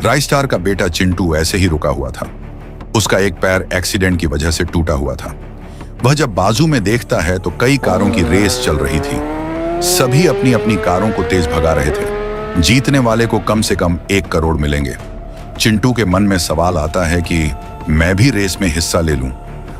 राइस्टार का बेटा चिंटू ऐसे ही रुका हुआ था। उसका एक पैर एक्सीडेंट की वजह से टूटा हुआ था। वह जब बाजू में देखता है तो कई कारों की रेस चल रही थी। सभी अपनी अपनी कारों को तेज भगा रहे थे। जीतने वाले को कम से कम 1 करोड़ मिलेंगे। चिंटू के मन में सवाल आता है कि मैं भी रेस में हिस्सा ले लूं।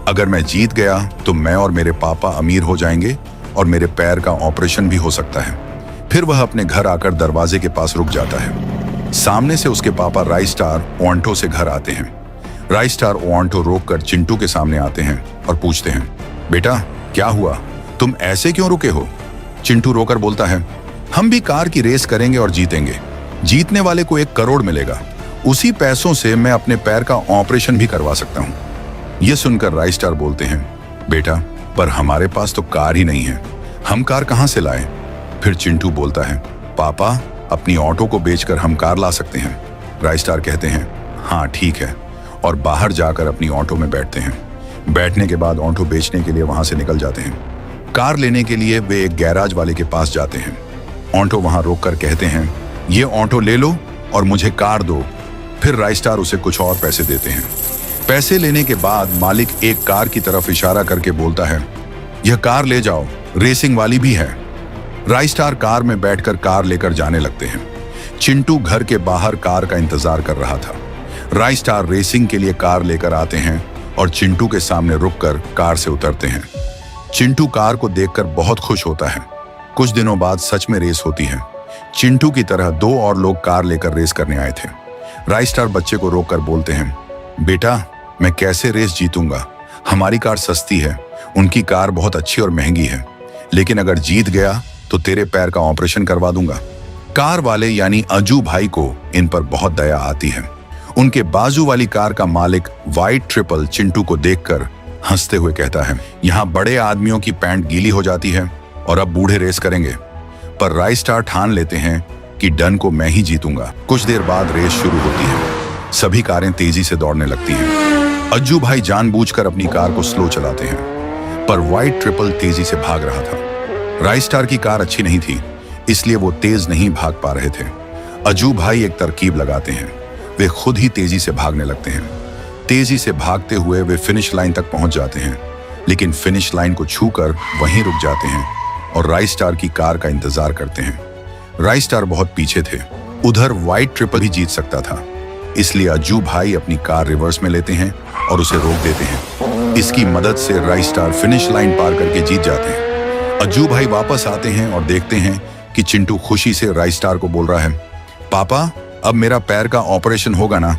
अगर मैं जीत गया तो मैं और मेरे पापा अमीर हो जाएंगे और मेरे पैर का ऑपरेशन भी हो सकता है। फिर वह अपने घर आकर दरवाजे के पास रुक जाता है। सामने से उसके पापा राइस्टार ओआंटो से घर आते हैं। राइस्टार ओआंटो रोककर चिंटू के सामने आते हैं और पूछते हैं, बेटा क्या हुआ, तुम ऐसे क्यों रुके हो? चिंटू रोकर बोलता है, हम भी कार की रेस करेंगे और जीतेंगे। जीतने वाले को 1 करोड़ मिलेगा। उसी पैसों से मैं अपने पैर का ऑपरेशन भी करवा सकता हूँ। यह सुनकर राइस्टार बोलते हैं, बेटा पर हमारे पास तो कार ही नहीं है, हम कार कहाँ से लाएं? फिर चिंटू बोलता है, पापा अपनी ऑटो को बेचकर हम कार ला सकते हैं। राइस्टार कहते हैं, हाँ ठीक है, और बाहर जाकर अपनी ऑटो में बैठते हैं। बैठने के बाद ऑटो बेचने के लिए वहां से निकल जाते हैं। कार लेने के लिए वे एक गैराज वाले के पास जाते हैं। ऑटो वहां रोककर कहते हैं, ये ऑटो ले लो और मुझे कार दो। फिर राइस्टार उसे कुछ और पैसे देते हैं। पैसे लेने के बाद मालिक एक कार की तरफ इशारा करके बोलता है, यह कार ले जाओ, रेसिंग वाली भी है। राइस्टार कार में बैठकर कार लेकर जाने लगते हैं। चिंटू घर के बाहर कार का इंतजार कर रहा था। राइस्टार रेसिंग के लिए कार लेकर आते हैं और चिंटू के सामने रुककर कार से उतरते हैं। चिंटू कार को देखकर बहुत खुश होता है। कुछ दिनों बाद सच में रेस होती है। चिंटू की तरह 2 और लोग कार लेकर रेस करने आए थे। राइस्टार बच्चे को रोककर बोलते हैं, बेटा मैं कैसे रेस जीतूंगा, हमारी कार सस्ती है, उनकी कार बहुत अच्छी और महंगी है, लेकिन अगर जीत गया तो तेरे पैर का ऑपरेशन करवा दूंगा। कार वाले यानी अज्जू भाई को इन पर बहुत दया आती है। उनके बाजू वाली कार का मालिक व्हाइट ट्रिपल चिंटू को देखकर हंसते हुए कहता है, यहाँ बड़े आदमियों की पैंट गीली हो जाती है और अब बूढ़े रेस करेंगे। पर राइस्टार ठान लेते हैं कि डन को मैं ही जीतूंगा। कुछ देर बाद रेस शुरू होती है। सभी कारें तेजी से दौड़ने लगती हैं। अज्जू भाई जानबूझकर अपनी कार को स्लो चलाते हैं, पर व्हाइट ट्रिपल तेजी से भाग रहा था। राइस्टार की कार अच्छी नहीं थी, इसलिए वो तेज नहीं भाग पा रहे थे। अज्जू भाई एक तरकीब लगाते हैं। वे खुद ही तेजी से भागने लगते हैं। तेजी से भागते हुए वे फिनिश लाइन तक पहुंच जाते हैं, लेकिन फिनिश लाइन को छूकर वहीं रुक जाते हैं और राइस्टार की कार का इंतजार करते हैं। राइस्टार बहुत पीछे थे। उधर व्हाइट ट्रिपल ही जीत सकता था, इसलिए अज्जू भाई अपनी कार रिवर्स में लेते हैं और उसे रोक देते हैं। इसकी मदद से राइस्टार फिनिश लाइन पार करके जीत जाते हैं। अज्जू भाई वापस आते हैं और देखते हैं कि चिंटू खुशी से राइस्टार को बोल रहा है, पापा अब मेरा पैर का ऑपरेशन होगा ना?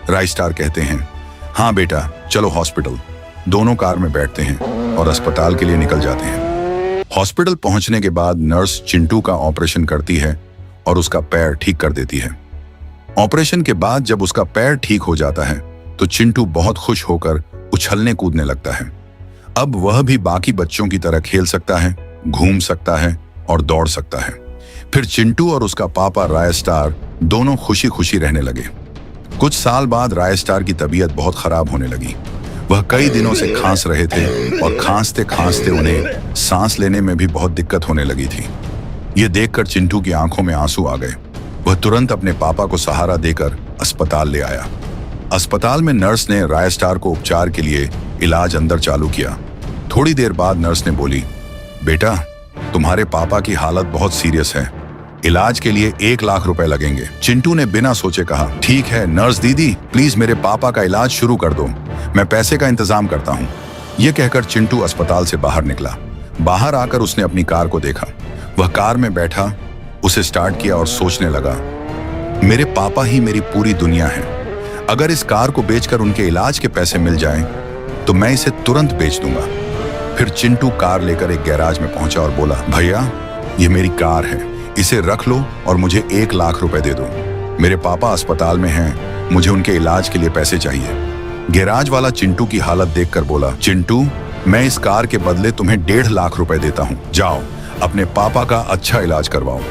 राइस्टार कहते हैं, हाँ बेटा चलो हॉस्पिटल। दोनों कार में बैठते हैं और अस्पताल के लिए निकल जाते हैं। हॉस्पिटल पहुंचने के बाद नर्स चिंटू का ऑपरेशन करती है और उसका पैर ठीक कर देती है। ऑपरेशन के बाद जब उसका पैर ठीक हो जाता है तो चिंटू बहुत खुश होकर उछलने कूदने लगता है। अब वह भी बाकी बच्चों की तरह खेल सकता है, घूम सकता है और दौड़ सकता है। फिर चिंटू और उसका पापा रायस्टार दोनों खुशी खुशी रहने लगे। कुछ साल बाद रायस्टार की तबीयत बहुत खराब होने लगी। वह कई दिनों से खांस रहे थे और खांसते खांसते उन्हें सांस लेने में भी बहुत दिक्कत होने लगी थी। ये देखकर चिंटू की आंखों में आंसू आ गए। वह तुरंत अपने पापा को सहारा देकर अस्पताल ले आया। अस्पताल में नर्स ने रायस्टार को उपचार के लिए इलाज अंदर चालू किया। थोड़ी देर बाद नर्स ने बोली, बेटा तुम्हारे पापा की हालत बहुत सीरियस है, इलाज के लिए 1 लाख रुपए लगेंगे। चिंटू ने बिना सोचे कहा, ठीक है नर्स दीदी, प्लीज मेरे पापा का इलाज शुरू कर दो, मैं पैसे का इंतजाम करता हूँ। यह कहकर चिंटू अस्पताल से बाहर निकला। बाहर आकर उसने अपनी कार को देखा। वह कार में बैठा, उसे स्टार्ट किया और सोचने लगा, मेरे पापा ही मेरी पूरी दुनिया है। अगर इस कार को बेचकर उनके इलाज के पैसे मिल जाएं, तो मैं इसे तुरंत बेच दूंगा। फिर चिंटू कार लेकर एक गैराज में पहुंचा और बोला, भैया ये मेरी कार है, इसे रख लो और मुझे 1 लाख रुपए दे दो। मेरे पापा अस्पताल में हैं, मुझे उनके इलाज के लिए पैसे चाहिए। गैराज वाला चिंटू की हालत देखकर बोला, चिंटू मैं इस कार के बदले तुम्हें 1.5 लाख रुपए देता हूँ, जाओ अपने पापा का अच्छा इलाज करवाओ।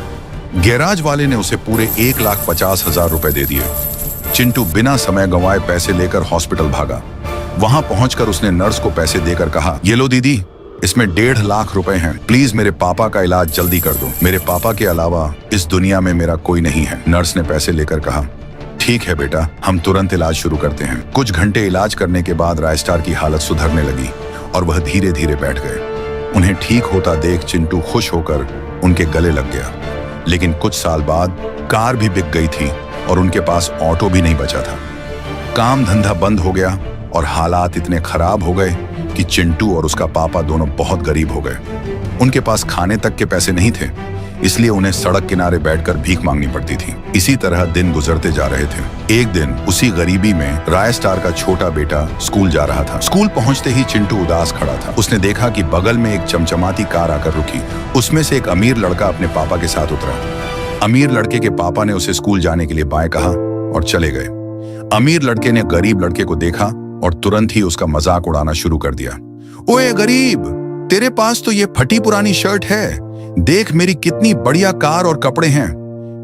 गैराज वाले ने उसे पूरे 1,50,000 रुपए दे दिए। चिंटू बिना समय गंवाए पैसे लेकर हॉस्पिटल भागा। वहां पहुंचकर उसने नर्स को पैसे देकर कहा, ये लो दीदी, इसमें 1.5 लाख रुपए हैं, प्लीज मेरे पापा का इलाज जल्दी कर दो, मेरे पापा के अलावा इस दुनिया में मेरा कोई नहीं है। नर्स ने पैसे लेकर कहा, ठीक है बेटा, हम तुरंत इलाज शुरू करते हैं। कुछ घंटे इलाज करने के बाद रायस्टार की हालत सुधरने लगी और वह धीरे धीरे बैठ गए। उन्हें ठीक होता देख चिंटू खुश होकर उनके गले लग गया। लेकिन कुछ साल बाद कार भी बिक गई थी और उनके पास ऑटो भी नहीं बचा था। काम धंधा बंद हो गया और हालात इतने खराब हो गए कि चिंटू और उसका पापा दोनों बहुत गरीब हो गए। उनके पास खाने तक के पैसे नहीं थे, इसलिए उन्हें सड़क किनारे बैठकर भीख मांगनी पड़ती थी। इसी तरह दिन गुजरते जा रहे थे। एक दिन उसी गरीबी में रायस्टार का छोटा बेटा स्कूल जा रहा था। स्कूल पहुंचते ही चिंटू उदास खड़ा था। उसने देखा कि बगल में एक चमचमाती कार आकर रुकी। उसमें से एक अमीर लड़का अपने पापा के साथ उतरा। अमीर लड़के के पापा ने उसे स्कूल जाने के लिए बाय कहा और चले गए। अमीर लड़के ने गरीब लड़के को देखा और तुरंत ही उसका मजाक उड़ाना शुरू कर दिया। ओए गरीब, तेरे पास तो ये फटी पुरानी शर्ट है, देख मेरी कितनी बढ़िया कार और कपड़े हैं।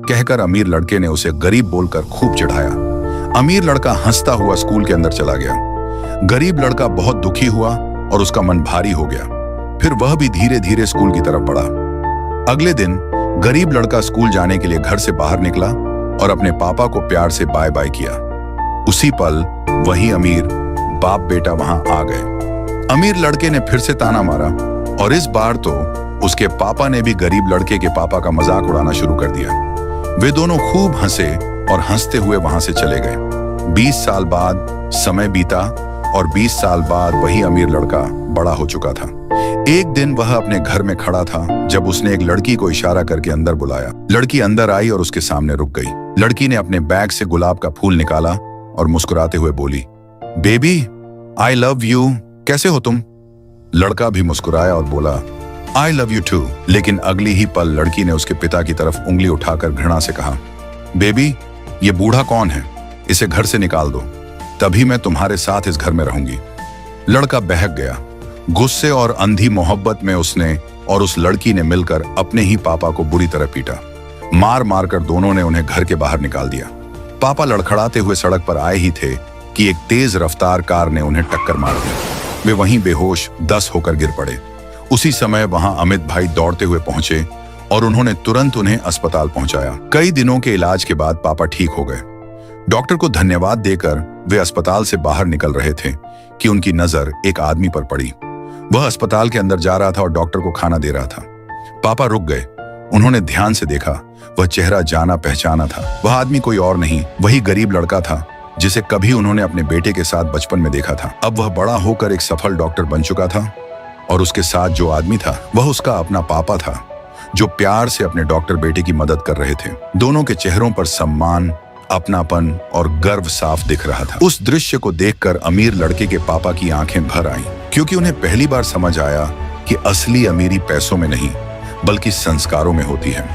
कहकर अमीर लड़के ने उसे गरीब बोलकर खूब चिढ़ाया। अमीर लड़का हंसता हुआ स्कूल के अंदर चला गया। गरीब लड़का बहुत दुखी हुआ और उसका मन भारी हो गया। फिर वह भी धीरे धीरे स्कूल की तरफ बढ़ा। अगले दिन गरीब लड़का स्कूल जाने के लिए घर से बाहर निकला और अपने पापा को प्यार से बाय बाय किया। उसी पल वही अमीर बाप बेटा वहां आ गए। अमीर लड़के ने फिर से ताना मारा और इस बार तो उसके पापा ने भी गरीब लड़के के पापा का मजाक उड़ाना शुरू कर दिया। वे दोनों खूब हंसे और हंसते हुए वहां से चले गए। 20 साल बाद समय बीता और 20 साल बाद वही अमीर लड़का बड़ा हो चुका था। एक दिन वह अपने घर में खड़ा था जब उसने एक लड़की को इशारा करके अंदर बुलाया। लड़की अंदर आई और उसके सामने रुक गई। लड़की ने अपने बैग से गुलाब का फूल निकाला और मुस्कुराते हुए बोली, बेबी आई लव यू, कैसे हो तुम? लड़का भी मुस्कुराया और बोला, आई लव यू टू। लेकिन अगली ही पल लड़की ने उसके पिता की तरफ उंगली उठाकर घृणा से कहा, बेबी ये बूढ़ा कौन है, इसे घर से निकाल दो, तभी मैं तुम्हारे साथ इस घर में रहूंगी। लड़का बहक गया। गुस्से और अंधी मोहब्बत में उसने और उस लड़की ने मिलकर अपने ही पापा को बुरी तरह पीटा। मार मारकर दोनों ने उन्हें घर के बाहर निकाल दिया। पापा लड़खड़ाते हुए सड़क पर आए ही थे कि एक तेज रफ्तार कार ने उन्हें टक्कर मार दी। वे वहीं बेहोश 10 होकर गिर पड़े। उसी समय वहां अमित भाई दौड़ते हुए पहुंचे और उन्होंने तुरंत उन्हें अस्पताल पहुंचाया। कई दिनों के इलाज के बाद पापा ठीक हो गए। डॉक्टर को धन्यवाद देकर वे अस्पताल से बाहर निकल रहे थे कि उनकी नजर एक आदमी पर पड़ी। वह अस्पताल के अंदर जा रहा था और डॉक्टर को खाना दे रहा था। पापा रुक गए। उन्होंने ध्यान से देखा। वह चेहरा जाना पहचाना था। वह आदमी कोई और नहीं, वही गरीब लड़का था जिसे कभी उन्होंने अपने बेटे के साथ बचपन में देखा था। अब वह बड़ा होकर एक सफल डॉक्टर बन चुका था और उसके साथ जो आदमी था वह उसका अपना पापा था, जो प्यार से अपने डॉक्टर बेटे की मदद कर रहे थे। दोनों के चेहरों पर सम्मान, अपनापन और गर्व साफ दिख रहा था। उस दृश्य को देखकर अमीर लड़के के पापा की आंखें भर आईं, क्योंकि उन्हें पहली बार समझ आया कि असली अमीरी पैसों में नहीं बल्कि संस्कारों में होती है।